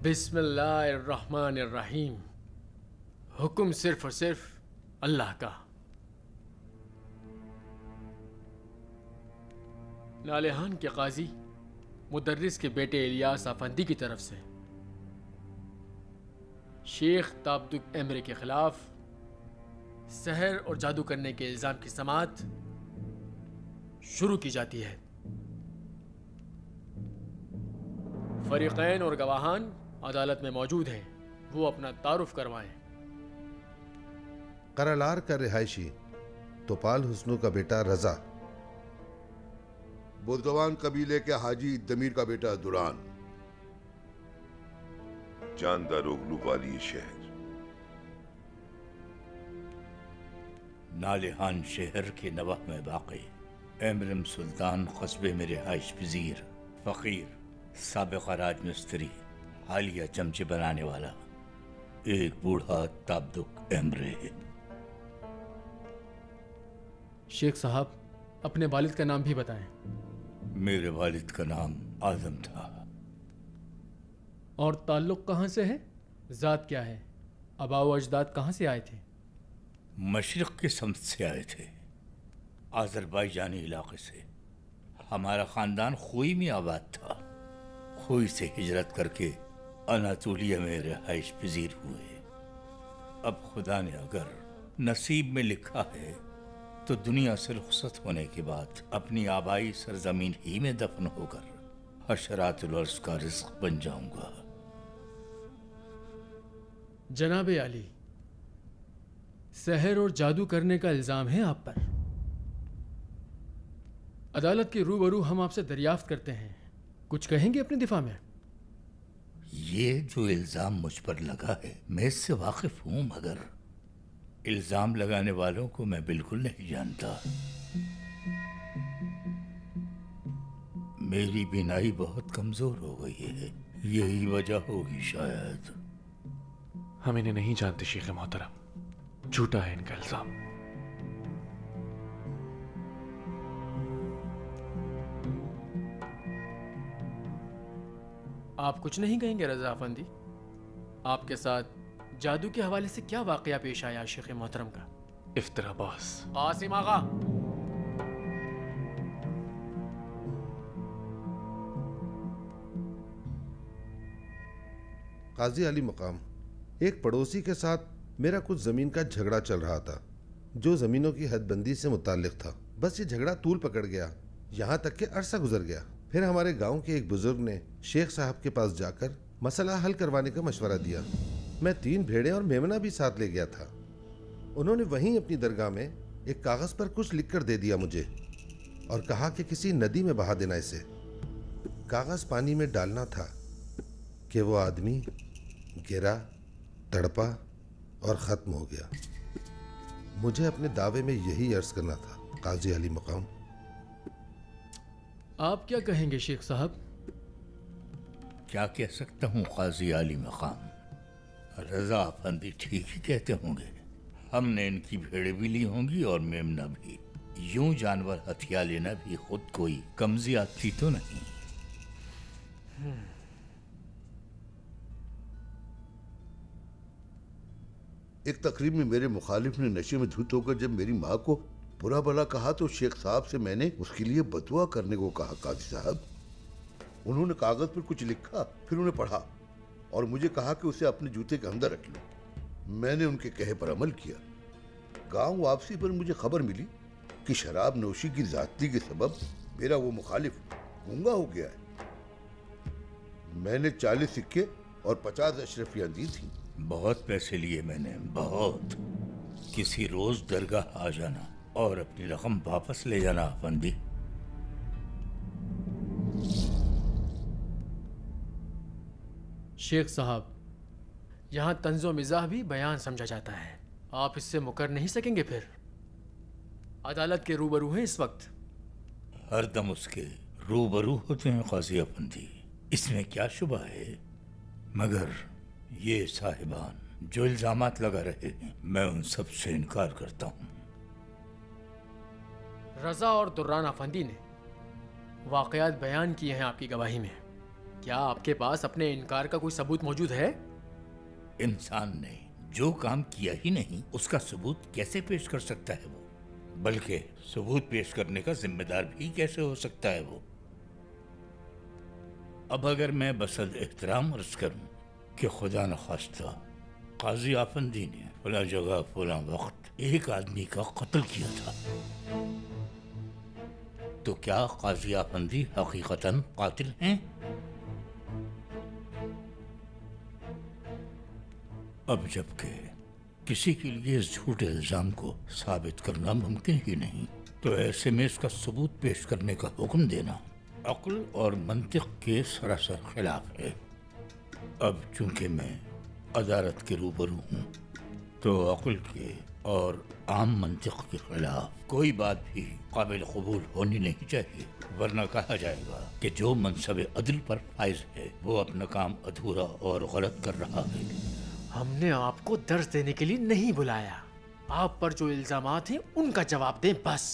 بسم اللہ الرحمن الرحیم. حکم صرف اور صرف اللہ کا. نالہان کے قاضی مدرس کے بیٹے الیاس افندی کی طرف سے شیخ تابدک امرے کے خلاف سحر اور جادو کرنے کے الزام کی سماعت شروع کی جاتی ہے. فریقین اور گواہان عدالت میں موجود ہیں. وہ اپنا تعارف کروائیں. کرالار کا رہائشی توپال حسنو کا بیٹا رضا. بردوان قبیلے کے حاجی دمیر کا بیٹا دوران. جاندار اوغلو والی شہر. نالہان شہر کے نواح میں واقع امرم سلطان قصبے میں رہائش پذیر فقیر سابق راج مستری حالیہ چمچے بنانے والا ایک بوڑھا تابدک امرے. شیخ صاحب اپنے والد کا نام بھی بتائیں. میرے والد کا نام اعظم تھا. اور تعلق کہاں سے ہے؟ ذات کیا ہے؟ آباء و اجداد کہاں سے آئے تھے؟ مشرق کے سمت سے آئے تھے، آذربائیجانی علاقے سے. ہمارا خاندان خوئی میں آباد تھا. خوئی سے ہجرت کر کے اناطولیہ میں رہائش پذیر ہوئے. اب خدا نے اگر نصیب میں لکھا ہے تو دنیا سے رخصت ہونے کے بعد اپنی آبائی سرزمین ہی میں دفن ہو کر حشرات الارض کا رزق بن جاؤں گا. جناب علی، سحر اور جادو کرنے کا الزام ہے آپ پر. عدالت کے روبرو ہم آپ سے دریافت کرتے ہیں، کچھ کہیں گے اپنے دفاع میں؟ یہ جو الزام مجھ پر لگا ہے میں اس سے واقف ہوں، مگر الزام لگانے والوں کو میں بالکل نہیں جانتا. میری بینائی بہت کمزور ہو گئی ہے، یہی وجہ ہوگی شاید. ہم انہیں نہیں جانتے شیخ محترم، جھوٹا ہے ان کا الزام. آپ کچھ نہیں کہیں گے رضا افندی؟ آپ کے ساتھ جادو کے حوالے سے کیا واقعہ پیش آیا شیخ محترم کا؟ افطرا باز. قاسم آغا. قاضی علی مقام، ایک پڑوسی کے ساتھ میرا کچھ زمین کا جھگڑا چل رہا تھا جو زمینوں کی حد بندی سے متعلق تھا. بس یہ جھگڑا طول پکڑ گیا، یہاں تک کہ عرصہ گزر گیا. پھر ہمارے گاؤں کے ایک بزرگ نے شیخ صاحب کے پاس جا کر مسئلہ حل کروانے کا مشورہ دیا. میں 3 بھیڑیں اور میمنہ بھی ساتھ لے گیا تھا. انہوں نے وہیں اپنی درگاہ میں ایک کاغذ پر کچھ لکھ کر دے دیا مجھے اور کہا کہ کسی ندی میں بہا دینا اسے. کاغذ پانی میں ڈالنا تھا کہ وہ آدمی گرا، تڑپا اور ختم ہو گیا. مجھے اپنے دعوے میں یہی عرض کرنا تھا قاضی علی مقام. آپ کیا کہیں گے شیخ صاحب؟ کیا کہہ سکتا ہوں قاضی علی مقام، رضا افندی ٹھیک ہی کہتے ہوں گے. ہم نے ان کی بھیڑیں بھی لی ہوں گی اور میمنہ بھی. یوں جانور ہتھیا لینا بھی خود کوئی کم زیادتی تو نہیں. ایک تقریب میں میرے مخالف نے نشے میں دھت ہو کر جب میری ماں کو برا بھلا کہا تو شیخ صاحب سے میں نے اس کے لیے بدعا کرنے کو کہا. قاضی صاحب، انہوں نے کاغذ پر کچھ لکھا، پھر انہیں پڑھا اور مجھے کہا کہ اسے اپنے جوتے کے اندر رکھ لو. میں نے ان کے کہے پر عمل کیا. گاؤں واپسی پر مجھے خبر ملی کہ شراب نوشی کی زیادتی کے سبب میرا وہ مخالف گنگا ہو گیا ہے. میں نے 40 سکے اور 50 اشرفیاں دی تھیں. بہت پیسے لیے میں نے، بہت. کسی روز درگاہ آ جانا اور اپنی رقم واپس لے جانا افندی. شیخ صاحب، یہاں طنز و مزاح بھی بیان سمجھا جاتا ہے. آپ اس سے مکر نہیں سکیں گے؟ پھر عدالت کے روبرو ہیں اس وقت. ہر دم اس کے روبرو ہوتے ہیں قاضی افندی، اس میں کیا شبہ ہے. مگر یہ صاحبان جو الزامات لگا رہے ہیں میں ان سب سے انکار کرتا ہوں. رضا اور دران افندی نے واقعات بیان کیے ہیں آپ کی گواہی میں. کیا آپ کے پاس اپنے انکار کا کوئی ثبوت موجود ہے؟ انسان نے جو کام کیا ہی نہیں اس کا ثبوت کیسے پیش کر سکتا ہے وہ؟ بلکہ ثبوت پیش کرنے کا ذمہ دار بھی کیسے ہو سکتا ہے وہ؟ اب اگر میں بصد احترام عرض کروں کہ خدا نخواستہ قاضی آفندی نے فلاں جگہ فلاں وقت ایک آدمی کا قتل کیا تھا، تو کیا قاضی آفندی حقیقتاً قاتل ہیں؟ اب جبکہ کسی کے لیے اس جھوٹے الزام کو ثابت کرنا ممکن ہی نہیں، تو ایسے میں اس کا ثبوت پیش کرنے کا حکم دینا عقل اور منطق کے سراسر خلاف ہے۔ اب چونکہ میں عدالت کے روبرو ہوں تو عقل کے اور عام منطق کے خلاف کوئی بات بھی قابل قبول ہونی نہیں چاہیے، ورنہ کہا جائے گا کہ جو منصب عدل پر فائز ہے وہ اپنا کام ادھورا اور غلط کر رہا ہے۔ ہم نے آپ کو درس دینے کے لیے نہیں بلایا، آپ پر جو الزامات ہیں ان کا جواب دیں بس۔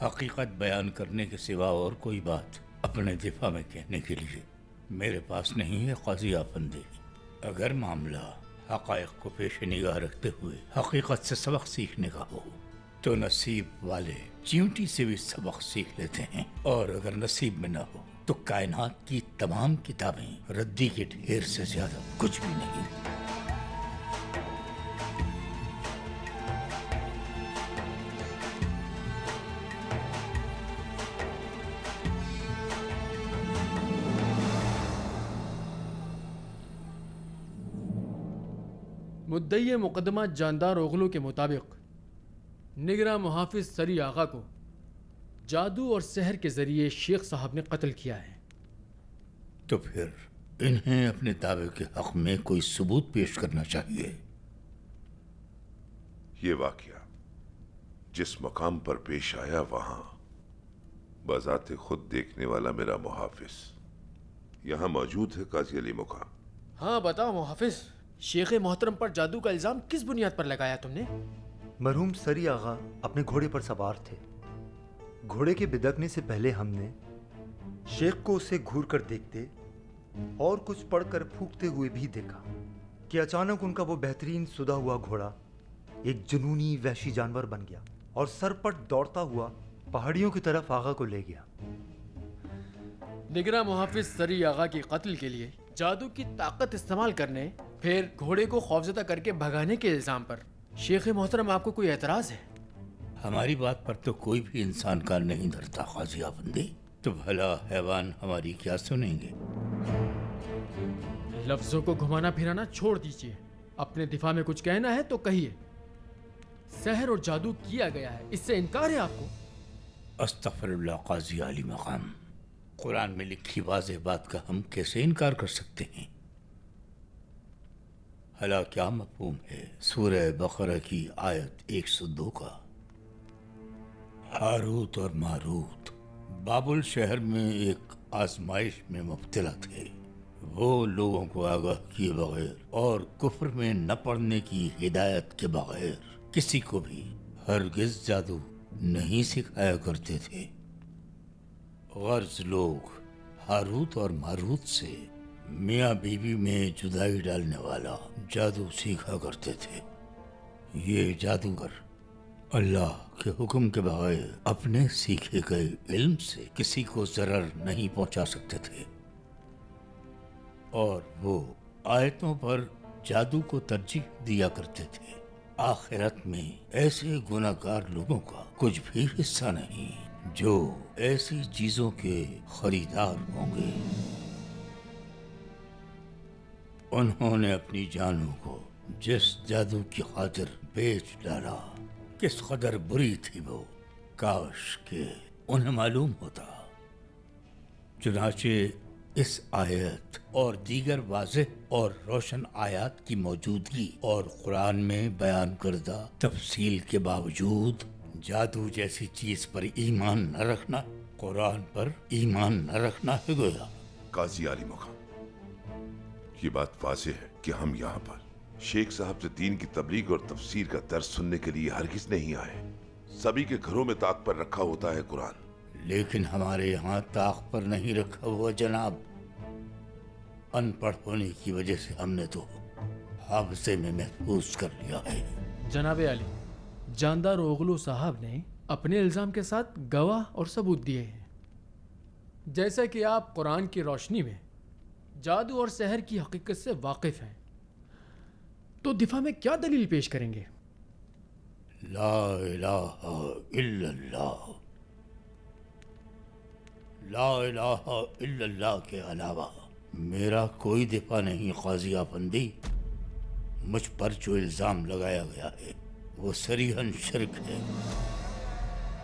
حقیقت بیان کرنے کے سوا اور کوئی بات اپنے دفاع میں کہنے کے لیے میرے پاس نہیں ہے قاضی آفندی۔ اگر معاملہ حقائق کو پیش نگاہ رکھتے ہوئے حقیقت سے سبق سیکھنے کا ہو تو نصیب والے چیونٹی سے بھی سبق سیکھ لیتے ہیں، اور اگر نصیب میں نہ ہو تو کائنات کی تمام کتابیں ردی کے ڈھیر سے زیادہ کچھ بھی نہیں۔ مدعی مقدمہ جاندار اوغلو کے مطابق نگراں محافظ سری آغا کو جادو اور سحر کے ذریعے شیخ صاحب نے قتل کیا ہے۔ تو پھر انہیں اپنے دعوے کے حق میں کوئی ثبوت پیش کرنا چاہیے۔ یہ واقعہ جس مقام پر پیش آیا وہاں بذات خود دیکھنے والا میرا محافظ یہاں موجود ہے قاضی علی مقام۔ ہاں بتاؤ محافظ، شیخ محترم پر جادو کا الزام کس بنیاد پر لگایا تم نے؟ مرحوم سری آغا اپنے گھوڑے پر سوار تھے۔ گھوڑے کے بدکنے سے پہلے ہم نے شیخ کو اسے گھور کر دیکھتے اور کچھ پڑھ کر پھونکتے ہوئے بھی دیکھا کہ اچانک ان کا وہ بہترین سدا ہوا گھوڑا ایک جنونی وحشی جانور بن گیا اور سر پٹ دوڑتا ہوا پہاڑیوں کی طرف آغا کو لے گیا۔ نگراں محافظ سری آغا کی قتل کے لیے جادو کی طاقت استعمال کرنے، پھر گھوڑے کو خوفزدہ کر کے بھگانے کے الزام پر شیخ محترم آپ کو کوئی اعتراض ہے؟ ہماری بات پر تو کوئی بھی انسان کا نہیں دھرتا قاضی آفندی، تو بھلا حیوان ہماری کیا سنیں گے؟ لفظوں کو گھمانا پھرانا چھوڑ دیجیے، اپنے دفاع میں کچھ کہنا ہے تو کہیے۔ سحر اور جادو کیا گیا ہے، اس سے انکار ہے آپ کو؟ استغفر اللہ قاضی علی مقام، قرآن میں لکھی واضح بات کا ہم کیسے انکار کر سکتے ہیں؟ بھلا کیا مفہوم ہے سورہ بقرہ کی آیت 102 کا؟ ہاروت اور ماروت بابل شہر میں ایک آزمائش میں مبتلا تھے۔ وہ لوگوں کو آگاہ کیے بغیر اور کفر میں نہ پڑنے کی ہدایت کے بغیر کسی کو بھی ہرگز جادو نہیں سکھایا کرتے تھے۔ غرض لوگ ہاروت اور ماروت سے میاں بیوی میں جدائی ڈالنے والا جادو سیکھا کرتے تھے۔ یہ جادوگر اللہ کے حکم کے بغیر اپنے سیکھے گئے علم سے کسی کو ضرر نہیں پہنچا سکتے تھے، اور وہ آیتوں پر جادو کو ترجیح دیا کرتے تھے۔ آخرت میں ایسے گناہ گار لوگوں کا کچھ بھی حصہ نہیں جو ایسی چیزوں کے خریدار ہوں گے۔ انہوں نے اپنی جانوں کو جس جادو کی خاطر بیچ ڈالا، کس قدر بری تھی وہ، کاش کہ انہیں معلوم ہوتا۔ چنانچہ اس آیت اور دیگر واضح اور روشن آیات کی موجودگی اور قرآن میں بیان کردہ تفصیل کے باوجود جادو جیسی چیز پر ایمان نہ رکھنا قرآن پر ایمان نہ رکھنا ہے گویا۔ قاضی علی مقام، یہ بات واضح ہے کہ ہم یہاں پر شیخ صاحب سے دین کی تبلیغ اور تفسیر کا درس سننے کے لیے ہرگز نہیں آئے۔ سبھی کے گھروں میں طاق پر رکھا ہوتا ہے قرآن۔ لیکن ہمارے یہاں طاق پر نہیں رکھا ہوا جناب۔ ان پڑھ ہونے کی وجہ سے ہم نے تو حادثے میں محفوظ کر لیا ہے۔ جناب عالی، جاندار اوغلو صاحب نے اپنے الزام کے ساتھ گواہ اور ثبوت دیے ہیں۔ جیسا کہ آپ قرآن کی روشنی میں جادو اور سحر کی حقیقت سے واقف ہیں، تو دفاع میں کیا دلیل پیش کریں گے؟ لا الہ الا اللہ، لا الہ الا اللہ کے علاوہ میرا کوئی دفاع نہیں قاضی افندی۔ مجھ پر جو الزام لگایا گیا ہے وہ صریحاً شرک ہے،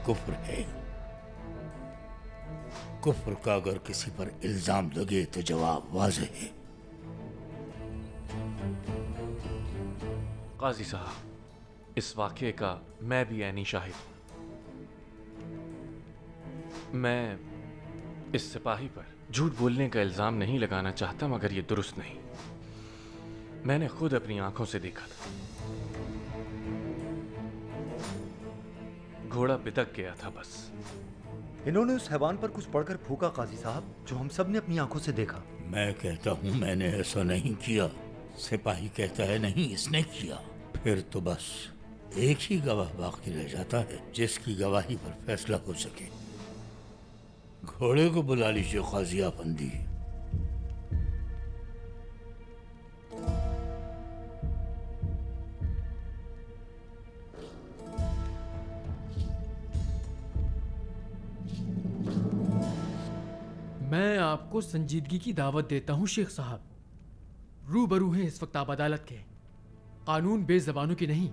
کفر ہے۔ کفر کا اگر کسی پر الزام لگے تو جواب واضح ہے۔ قاضی صاحب، اس واقعے کا میں بھی عینی شاہد ہوں۔ میں اس سپاہی پر جھوٹ بولنے کا الزام نہیں لگانا چاہتا، مگر یہ درست نہیں۔ میں نے خود اپنی آنکھوں سے دیکھا تھا، گھوڑا بدک گیا تھا بس۔ انہوں نے اس حیوان پر کچھ پڑھ کر پھونکا قاضی صاحب، جو ہم سب نے اپنی آنکھوں سے دیکھا۔ میں کہتا ہوں میں نے ایسا نہیں کیا، سپاہی کہتا ہے نہیں اس نے کیا، پھر تو بس ایک ہی گواہ باقی رہ جاتا ہے جس کی گواہی پر فیصلہ ہو سکے۔ گھوڑے کو بلا لیجیے قاضی افندی۔ میں آپ کو سنجیدگی کی دعوت دیتا ہوں شیخ صاحب۔ روبرو ہیں اس وقت آپ عدالت کے۔ قانون بے زبانوں کی نہیں،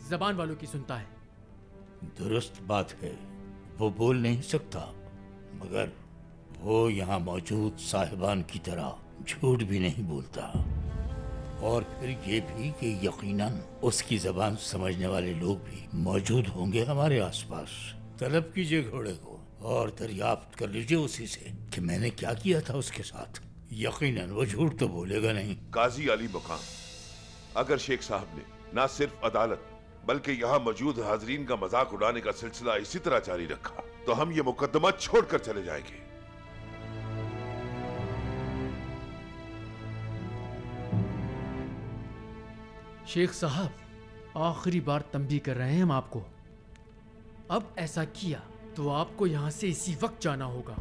زبان والوں کی سنتا ہے۔ درست بات ہے، وہ بول نہیں سکتا، مگر وہ یہاں موجود صاحبان کی طرح جھوٹ بھی نہیں بولتا، اور پھر یہ بھی کہ یقیناً اس کی زبان سمجھنے والے لوگ بھی موجود ہوں گے ہمارے آس پاس۔ طلب کیجئے گھوڑے کو اور دریافت کر لیجئے اسی سے کہ میں نے کیا کیا تھا اس کے ساتھ۔ یقیناً وہ جھوٹ تو بولے گا نہیں۔ قاضی علی مقام، اگر شیخ صاحب نے نہ صرف عدالت بلکہ یہاں موجود حاضرین کا مذاق اڑانے کا سلسلہ اسی طرح جاری رکھا تو ہم یہ مقدمہ چھوڑ کر چلے جائیں گے۔ شیخ صاحب، آخری بار تنبیہ کر رہے ہیں ہم آپ کو، اب ایسا کیا تو آپ کو یہاں سے اسی وقت جانا ہوگا۔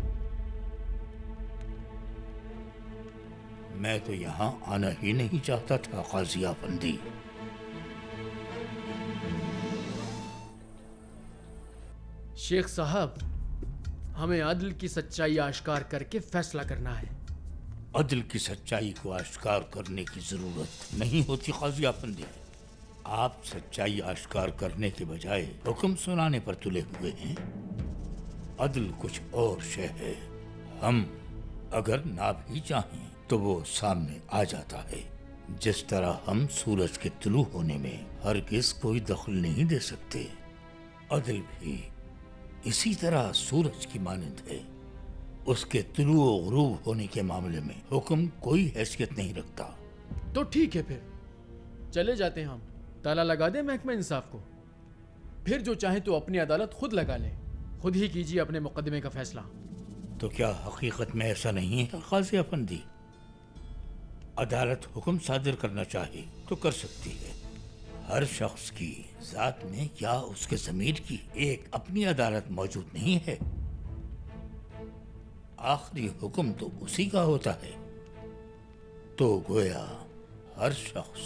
میں تو یہاں آنا ہی نہیں چاہتا تھا قاضی افندی۔ شیخ صاحب، ہمیں عدل کی سچائی آشکار کر کے فیصلہ کرنا ہے۔ عدل کی سچائی کو آشکار کرنے کی ضرورت نہیں ہوتی قاضی افندی۔ آپ سچائی آشکار کرنے کے بجائے حکم سنانے پر تلے ہوئے ہیں۔ عدل کچھ اور شے ہے، ہم اگر نہ بھی چاہیں تو وہ سامنے آ جاتا ہے۔ جس طرح ہم سورج کے طلوع ہونے میں ہرگز کوئی دخل نہیں دے سکتے، عدل بھی اسی طرح سورج کی مانند ہے۔ اس کے طلوع و غروب ہونے کے معاملے میں حکم کوئی حیثیت نہیں رکھتا۔ تو ٹھیک ہے، پھر چلے جاتے ہیں ہم۔ تالا لگا دیں محکمہ انصاف کو، پھر جو چاہیں تو اپنی عدالت خود لگا لیں، خود ہی کیجیے اپنے مقدمے کا فیصلہ۔ تو کیا حقیقت میں ایسا نہیں ہے قاضی افندی؟ عدالت حکم صادر کرنا چاہے تو کر سکتی ہے۔ ہر شخص کی ذات میں کیا اس کے ضمیر کی ایک اپنی عدالت موجود نہیں ہے؟ آخری حکم تو اسی کا ہوتا ہے۔ تو گویا ہر شخص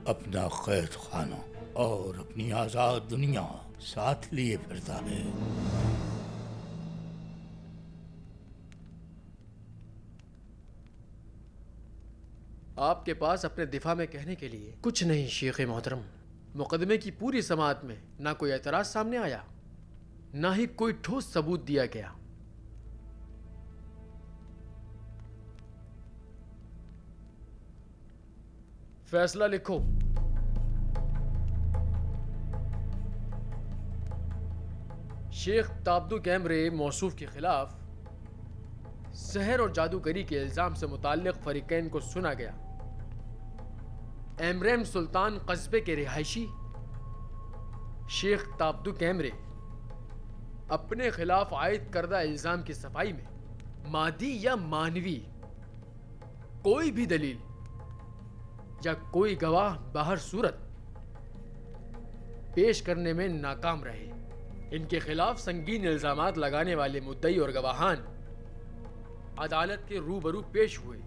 اپنا قید خانہ اور اپنی آزاد دنیا ساتھ لیے پھرتا ہے۔ آپ کے پاس اپنے دفاع میں کہنے کے لیے کچھ نہیں شیخ محترم۔ مقدمے کی پوری سماعت میں نہ کوئی اعتراض سامنے آیا، نہ ہی کوئی ٹھوس ثبوت دیا گیا۔ فیصلہ لکھو۔ شیخ تابدو کیمرے موصوف کے خلاف سحر اور جادوگری کے الزام سے متعلق فریقین کو سنا گیا۔ ایمریم سلطان قصبے کے رہائشی شیخ تابدو کیمرے اپنے خلاف عائد کردہ الزام کی صفائی میں مادی یا معنوی کوئی بھی دلیل یا کوئی گواہ باہر صورت پیش کرنے میں ناکام رہے، ان کے خلاف سنگین الزامات لگانے والے مدعی اور گواہان عدالت کے روبرو پیش ہوئے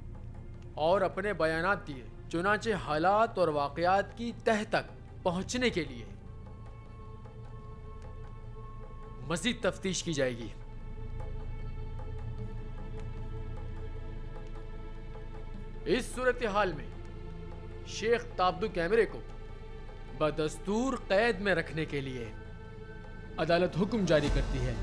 اور اپنے بیانات دیے۔ چنانچہ حالات اور واقعات کی تہ تک پہنچنے کے لیے مزید تفتیش کی جائے گی۔ اس صورتحال میں شیخ تابدو کیمرے کو بدستور قید میں رکھنے کے لیے عدالت حکم جاری کرتی ہے۔